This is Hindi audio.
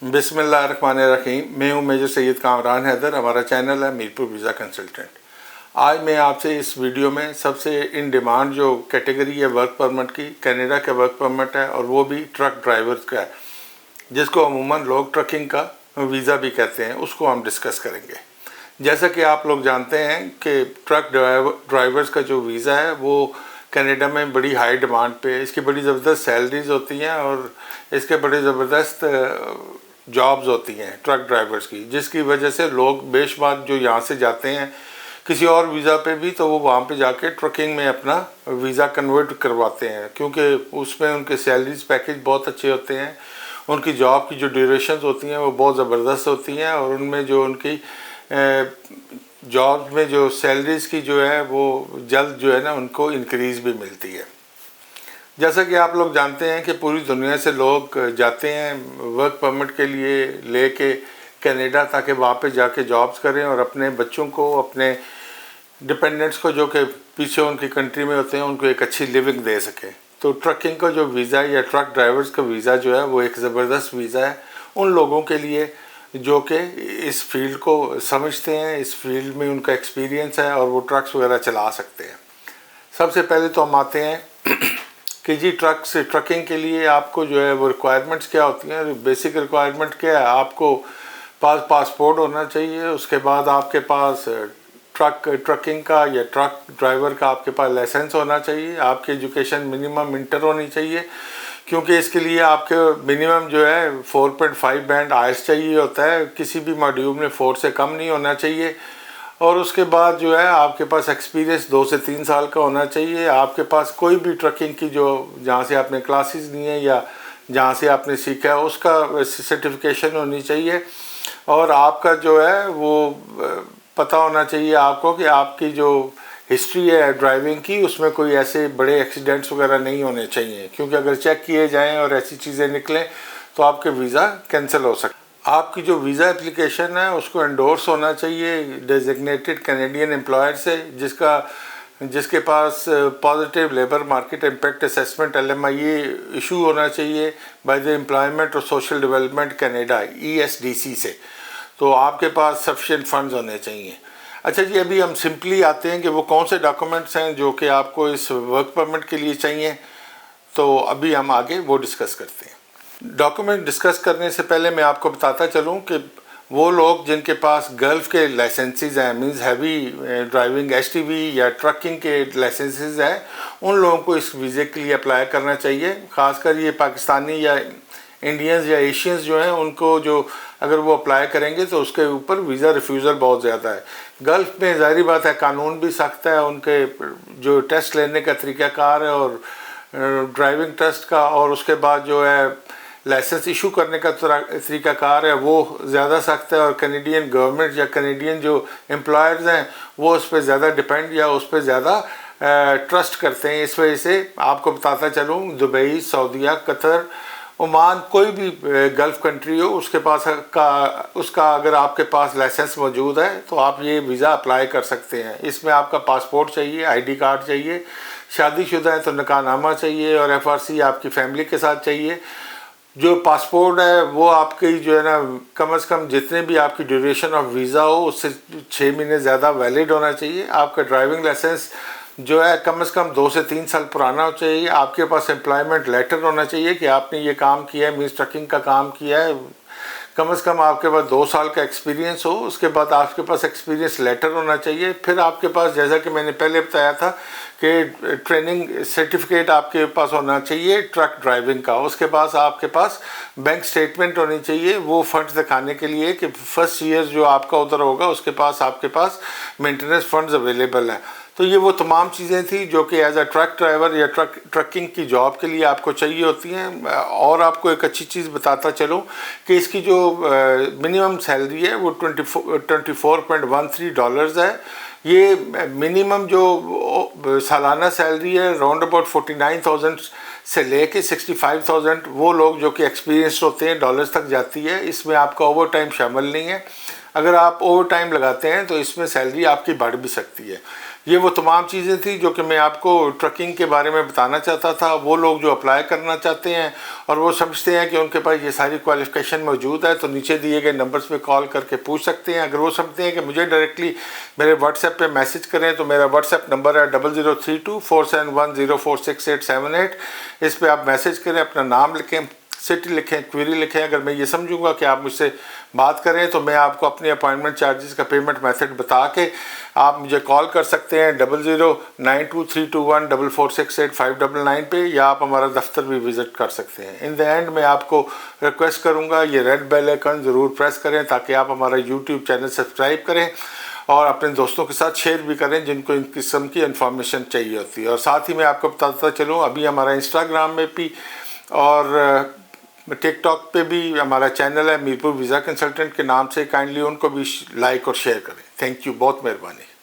बिस्मिल्लाहिर्रहमानिर्रहीम। मैं हूं मेजर सैयद कामरान हैदर। हमारा चैनल है मीरपुर वीज़ा कंसल्टेंट। आज मैं आपसे इस वीडियो में सबसे इन डिमांड जो कैटेगरी है वर्क परमिट की, कनाडा का वर्क परमिट है और वो भी ट्रक ड्राइवर्स का है, जिसको अमूमन लोग ट्रकिंग का वीज़ा भी कहते हैं। उसको हम डिस्कस करेंगे। जैसा कि आप लोग जानते हैं कि ट्रक ड्राइवर्स का जो वीज़ा है वो कनाडा में बड़ी हाई डिमांड पे है। इसकी बड़ी ज़बरदस्त सैलरीज होती हैं और इसके बड़े ज़बरदस्त जॉब्स होती हैं ट्रक ड्राइवर्स की, जिसकी वजह से लोग बेशुमार जो यहाँ से जाते हैं किसी और वीज़ा पे भी, तो वो वहाँ पे जाके ट्रकिंग में अपना वीज़ा कन्वर्ट करवाते हैं, क्योंकि उसमें उनके सैलरीज पैकेज बहुत अच्छे होते हैं। उनकी जॉब की जो ड्यूरेशंस होती हैं वो बहुत ज़बरदस्त होती हैं और उनमें जो उनकी जॉब में जो सैलरीज की जो है वो जल्द जो है ना उनको इंक्रीज़ भी मिलती है। जैसा कि आप लोग जानते हैं कि पूरी दुनिया से लोग जाते हैं वर्क परमिट के लिए लेके कनाडा, ताकि वहाँ पे जाके जॉब्स करें और अपने बच्चों को, अपने डिपेंडेंट्स को जो कि पीछे उनकी कंट्री में होते हैं, उनको एक अच्छी लिविंग दे सकें। तो ट्रकिंग का जो वीज़ा या ट्रक ड्राइवर्स का वीज़ा जो है वो एक ज़बरदस्त वीज़ा है उन लोगों के लिए जो कि इस फील्ड को समझते हैं, इस फील्ड में उनका एक्सपीरियंस है और वो ट्रक्स वगैरह चला सकते हैं। सबसे पहले तो हम आते हैं कि जी ट्रकिंग के लिए आपको जो है वो रिक्वायरमेंट्स क्या होती हैं। बेसिक रिक्वायरमेंट क्या है, आपको पासपोर्ट होना चाहिए। उसके बाद आपके पास ट्रकिंग का या ट्रक ड्राइवर का आपके पास लाइसेंस होना चाहिए। आपकी एजुकेशन मिनिमम इंटर होनी चाहिए, क्योंकि इसके लिए आपके मिनिमम जो है 4.5 बैंड आइल्स चाहिए होता है। किसी भी मॉड्यूल में 4 से कम नहीं होना चाहिए। और उसके बाद जो है आपके पास एक्सपीरियंस 2 से 3 साल का होना चाहिए। आपके पास कोई भी ट्रकिंग की जो जहाँ से आपने क्लासेस ली हैं या जहाँ से आपने सीखा है उसका सर्टिफिकेशन होनी चाहिए। और आपका जो है वो पता होना चाहिए आपको कि आपकी जो हिस्ट्री है ड्राइविंग की, उसमें कोई ऐसे बड़े एक्सीडेंट्स वगैरह नहीं होने चाहिए, क्योंकि अगर चेक किए जाएँ और ऐसी चीज़ें निकलें तो आपके वीज़ा कैंसिल हो सकते। आपकी जो वीज़ा एप्लीकेशन है उसको एंडोर्स होना चाहिए डेजिग्नेटेड कैनेडियन एम्प्लॉयर से, जिसके पास positive labour market impact assessment LMIA issue होना चाहिए बाय द एम्प्लॉयमेंट और सोशल डेवलपमेंट कनाडा ESDC से। तो आपके पास सफिशिएंट फंड्स होने चाहिए। अच्छा जी, अभी हम सिंपली आते हैं कि वो कौन से डॉक्यूमेंट्स हैं जो कि आपको इस वर्क परमिट के लिए चाहिए। तो अभी हम आगे वो डिस्कस करते हैं। डॉक्यूमेंट डिस्कस करने से पहले मैं आपको बताता चलूं कि वो लोग जिनके पास गल्फ़ के लाइसेंसेस हैं, मींस हैवी ड्राइविंग STV या ट्रकिंग के लाइसेंसेस हैं, उन लोगों को इस वीज़े के लिए अप्लाई करना चाहिए। ख़ासकर ये पाकिस्तानी या इंडियंस या एशियंस जो हैं उनको, जो अगर वो अप्लाई करेंगे तो उसके ऊपर वीज़ा रिफ्यूज़ल बहुत ज़्यादा है। गल्फ़ में ज़ाहिर बात है कानून भी सख्त है, उनके जो टेस्ट लेने का तरीक़ाकार है और ड्राइविंग टेस्ट का, और उसके बाद जो है लाइसेंस इशू करने का तरीक़ाकार है वो ज़्यादा सख्त है। और कैनेडियन गवर्नमेंट या कैनेडियन जो एम्प्लॉयर्स हैं वो उस पर ज़्यादा डिपेंड या उस पर ज़्यादा ट्रस्ट करते हैं। इस वजह से आपको बताता चलूँ, दुबई, सऊदीया, कतर, ओमान, कोई भी गल्फ़ कंट्री हो, उसका अगर आपके पास लाइसेंस मौजूद है तो आप ये वीज़ा अप्लाई कर सकते हैं। इसमें आपका पासपोर्ट चाहिए, ID कार्ड चाहिए, शादीशुदा है तो निकाहनामा चाहिए और FRC आपकी फैमिली के साथ चाहिए। जो पासपोर्ट है वो आपकी जो है ना कम से कम जितने भी आपकी ड्यूरेशन ऑफ वीज़ा हो उससे 6 महीने ज़्यादा वैलिड होना चाहिए। आपका ड्राइविंग लाइसेंस जो है कम से कम 2 से 3 साल पुराना हो चाहिए। आपके पास एम्प्लॉयमेंट लेटर होना चाहिए कि आपने ये काम किया है, मीन्स ट्रकिंग का काम किया है। कम से कम आपके पास 2 साल का एक्सपीरियंस हो। उसके बाद आपके पास एक्सपीरियंस लेटर होना चाहिए। फिर आपके पास, जैसा कि मैंने पहले बताया था, कि ट्रेनिंग सर्टिफिकेट आपके पास होना चाहिए ट्रक ड्राइविंग का। उसके बाद आपके पास बैंक स्टेटमेंट होनी चाहिए, वो फंड्स दिखाने के लिए कि फर्स्ट ईयर जो आपका उधर होगा उसके पास आपके पास मेंटेनेंस फंड्स अवेलेबल हैं। तो ये वो तमाम चीज़ें थी जो कि एज अ ट्रक ड्राइवर या ट्रकिंग की जॉब के लिए आपको चाहिए होती हैं। और आपको एक अच्छी चीज़ बताता चलूँ कि इसकी जो मिनिमम सैलरी है वो $24.13 है। ये मिनिमम जो सालाना सैलरी है राउंड अबाउट 49,000 से लेके 65,000 वो लोग जो कि एक्सपीरियंस होते हैं डॉलर्स तक जाती है। इसमें आपका ओवर टाइम शामिल नहीं है। अगर आप ओवर टाइम लगाते हैं तो इसमें सैलरी आपकी बढ़ भी सकती है। ये वो तमाम चीज़ें थी जो कि मैं आपको ट्रकिंग के बारे में बताना चाहता था। वो लोग जो अप्लाई करना चाहते हैं और वो समझते हैं कि उनके पास ये सारी क्वालिफ़िकेशन मौजूद है, तो नीचे दिए गए नंबर्स पे कॉल करके पूछ सकते हैं। अगर वो समझते हैं कि मुझे डायरेक्टली मेरे व्हाट्सएप पे मैसेज करें, तो मेरा व्हाट्सएप नंबर है 003247104678। इस पर आप मैसेज करें, अपना नाम लिखें, सिटी लिखें, क्वेरी लिखें। अगर मैं ये समझूंगा कि आप मुझसे बात करें तो मैं आपको अपने अपॉइंटमेंट चार्जेस का पेमेंट मेथड बता के आप मुझे कॉल कर सकते हैं 00923214468599 पे, या आप हमारा दफ्तर भी विज़िट कर सकते हैं। इन द एंड मैं आपको रिक्वेस्ट करूंगा ये रेड बेल आइकन ज़रूर प्रेस करें ताकि आप हमारा यूट्यूब चैनल सब्सक्राइब करें और अपने दोस्तों के साथ शेयर भी करें जिनको इन किस्म की इन्फॉर्मेशन चाहिए होती है। और साथ ही मैं आपको बताता चलूँ, अभी हमारा इंस्टाग्राम में भी और टिकटॉक पे भी हमारा चैनल है मीरपुर वीज़ा कंसल्टेंट के नाम से, काइंडली उनको भी लाइक और शेयर करें। थैंक यू, बहुत मेहरबानी।